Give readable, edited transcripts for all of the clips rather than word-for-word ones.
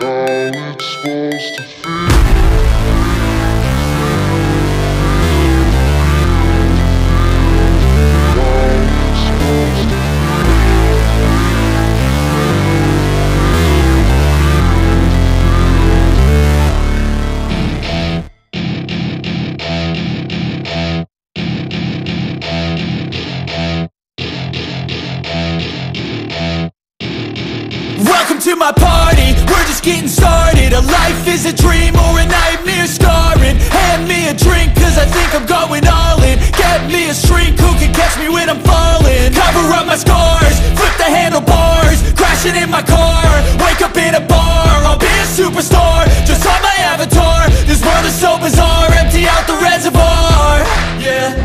Welcome to my party, we're just getting started. A life is a dream or a nightmare scarring. Hand me a drink cause I think I'm going all in. Get me a shrink who can catch me when I'm falling. Cover up my scars, flip the handlebars. Crashing in my car, wake up in a bar. I'll be a superstar, just on my avatar. This world is so bizarre, empty out the reservoir. Yeah,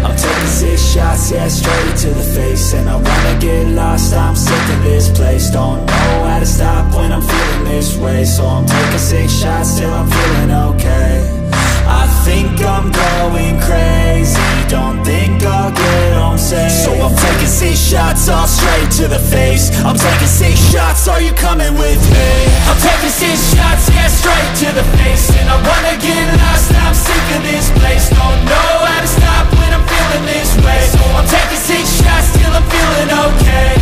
I'm taking 6 shots, yeah, straight to the face. And I wanna get lost, I'm sick of this place. Don't know how to stop when I'm feeling this way. So I'm taking 6 shots till I'm feeling okay. I think I'm going crazy, don't think I'll get home safe. So I'm taking 6 shots, all straight to the face. I'm taking 6 shots, are you coming with me? I'm taking 6 shots, yeah, straight to the face. And I wanna get lost, I'm sick of this place. Don't know how to stop when I'm feeling this way. So I'm taking 6 shots till I'm feeling okay.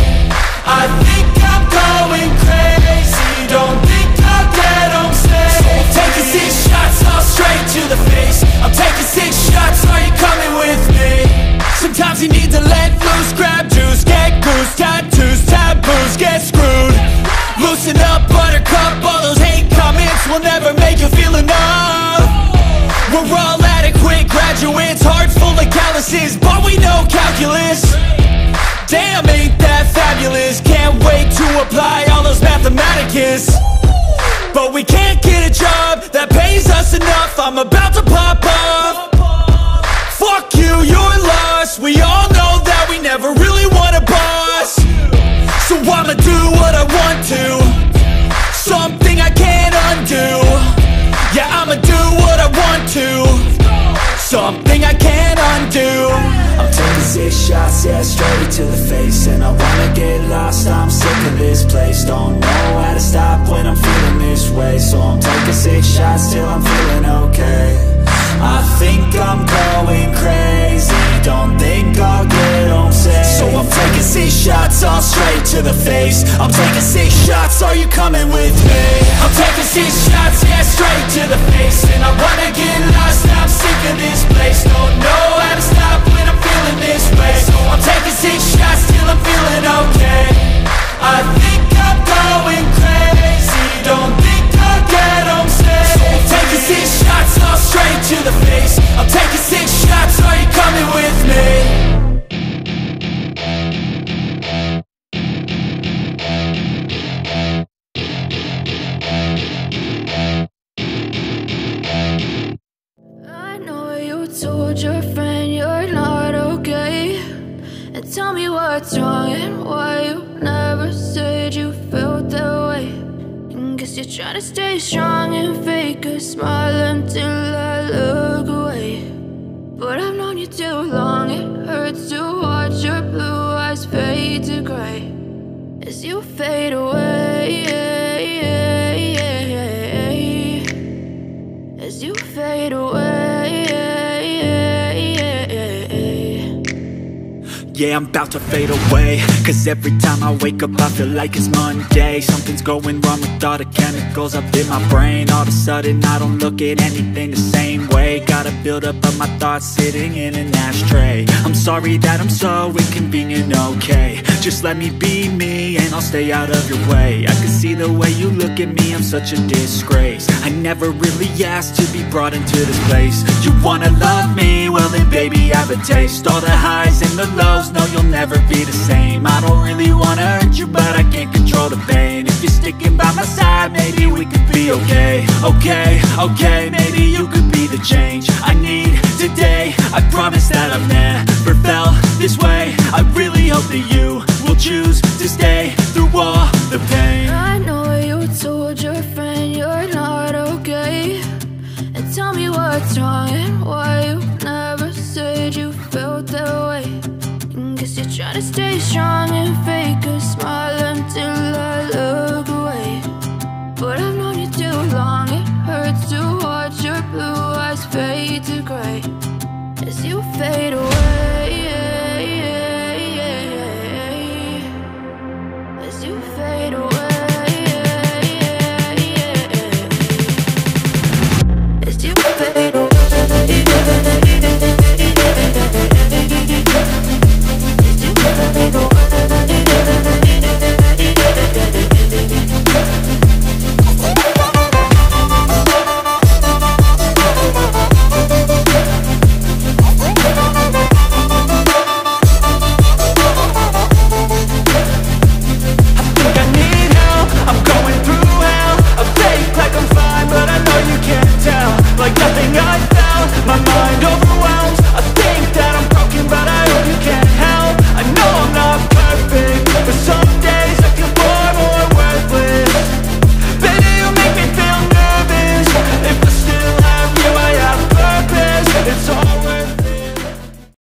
I think I'm going crazy, don't think I'll get home safe. So I'm taking 6 shots, all straight to the face. I'm taking 6 shots, are you coming with me? Sometimes you need to let loose, grab juice, get goose, tattoos, taboos, get screwed. Loosen up, buttercup, all those hate comments will never make you feel enough. We're all adequate graduates, hearts full of calluses, but we know calculus. Damn, ain't that fabulous? Can't wait to apply all those mathematicus. But we can't get a job that pays us enough. I'm about to pop off. Fuck you, you're lost. We all know that we never really want a boss. So I'ma do what I want to, something I can't undo. Yeah, I'ma do what I want to, something I can't undo. I'm taking 6 shots, yeah, straight to the face. And I wanna get lost, I'm sick of this place. Don't know how to stop when I'm feeling this way. So I'm taking 6 shots till I'm feeling okay. I think I'm going crazy, don't think I'll get home safe. So I'm taking 6 shots, all straight to the face. I'm taking 6 shots, are you coming with me? I'm taking 6 shots, yeah, straight to the face. And I wanna get lost, I'm sick of this place. Don't know how to stop when I'm feeling this way. So I'm taking 6 shots till I'm feeling okay. I think I'm going crazy, don't think I'll get home safe. So I'm taking 6 shots, all straight to the face. I'm taking 6 shots, are you coming with me? I know you told your friend you're not okay, and tell me what's wrong and why you never said you felt that way. And guess you're trying to stay strong and fake a smile until I look away. But I've known you too long, it hurts to watch your blue eyes fade to gray as you fade away, as you fade away. Yeah, I'm about to fade away, cause every time I wake up I feel like it's Monday. Something's going wrong with all the chemicals up in my brain. All of a sudden I don't look at anything the same way. Got a buildup of my thoughts sitting in an ashtray. I'm sorry that I'm so inconvenient, okay. Just let me be me and I'll stay out of your way. I can see the way you look at me, I'm such a disgrace. I never really asked to be brought into this place. You wanna love me? Well then baby I have a taste. All the highs and the lows, no you'll never be the same. I don't really wanna hurt you but I can't control the pain. If you're sticking by my side maybe we could be okay. Okay, maybe you could be the change I need today. I promise that I've never felt this way. I really hope that you will choose to stay through all the pain. I know you told your friend you're not okay, and tell me what's wrong and why you never said you felt that way. And guess you're trying to stay strong and